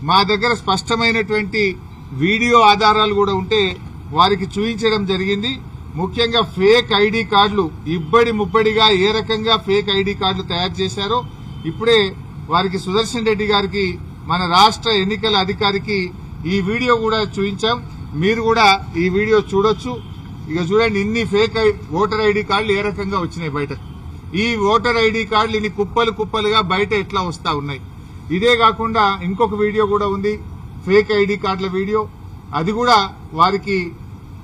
మా దగ్గర స్పష్టమైనటువంటి వీడియో ఆధారాలు కూడా ఉంటే వారికి చూపించడం జరిగింది. ముఖ్యంగా ఫేక్ ఐడి కార్డులు ఇబ్బడి ముబ్బడిగా ఏ రకంగా ఫేక్ ఐడి కార్డులు తయారు చేశారో ఇప్పుడే వారికి సుదర్శన్ రెడ్డి గారికి మన రాష్ట్ర ఎన్నికల అధికారికి ఈ వీడియో కూడా చూపించాం. మీరు కూడా ఈ వీడియో చూడొచ్చు. ఇక చూడండి, ఇన్ని ఫేక్ ఓటర్ ఐడి కార్డులు ఏ రకంగా వచ్చినాయి బయటకు. ఈ ఓటర్ ఐడి కార్డులు ఇన్ని కుప్పలు కుప్పలుగా బయట ఎట్లా వస్తా ఉన్నాయి. ఇదే కాకుండా ఇంకొక వీడియో కూడా ఉంది, ఫేక్ ఐడి కార్డుల వీడియో. అది కూడా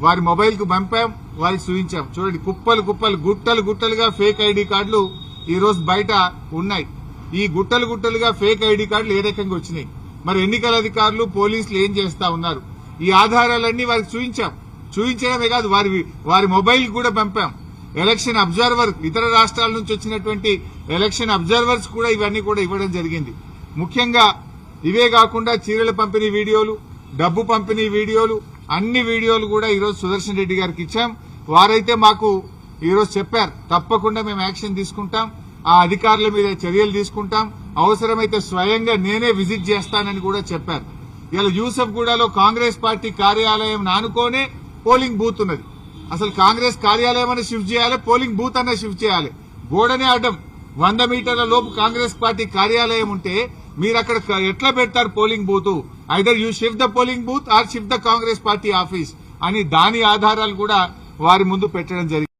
వారి మొబైల్ కు పంపాం, వారికి చూపించాం. చూడండి, కుప్పలు కుప్పలు గుట్టలు గుట్టలుగా ఫేక్ ఐడి కార్డులు ఈ రోజు బయట ఉన్నాయి. ఈ గుట్టలు గుట్టలుగా ఫేక్ ఐడి కార్డులు ఏ రకంగా వచ్చినాయి, మరి ఎన్నికల అధికారులు పోలీసులు ఏం చేస్తా ఉన్నారు, ఈ ఆధారాలన్నీ వారికి చూపించడమే కాదు వారి మొబైల్ కూడా పంపాం. ఎలక్షన్ అబ్జర్వర్, ఇతర రాష్ట్రాల నుంచి వచ్చినటువంటి ఎలక్షన్ అబ్జర్వర్స్ కూడా ఇవన్నీ కూడా ఇవ్వడం జరిగింది. ముఖ్యంగా ఇవే కాకుండా చీరల పంపిణీ వీడియోలు, డబ్బు పంపిణీ వీడియోలు, అన్ని వీడియోలు కూడా ఈరోజు సుదర్శన్ రెడ్డి గారికి ఇచ్చాం. వారైతే మాకు ఈరోజు చెప్పారు, తప్పకుండా మేము యాక్షన్ తీసుకుంటాం, ఆ అధికారుల మీద చర్యలు తీసుకుంటాం, అవసరమైతే స్వయంగా నేనే విజిట్ చేస్తానని కూడా చెప్పారు. ఇలా యూసఫ్గూడలో కాంగ్రెస్ పార్టీ కార్యాలయం నానుకోనే పోలింగ్ బూత్ ఉన్నది. అసలు కాంగ్రెస్ కార్యాలయం అన్న షిఫ్ట్ చేయాలి, పోలింగ్ బూత్ అన్న షిఫ్ట్ చేయాలి. గోడనే అడ్డం 100 మీటర్ల లోపు కాంగ్రెస్ పార్టీ కార్యాలయం ఉంటే మీరు అక్కడ ఎట్లా పెడతారు polling booth? Either you shift the polling booth are shift the Congress party office అని దాని ఆధారాలు కూడా వారి ముందు పెట్టడం జరిగింది.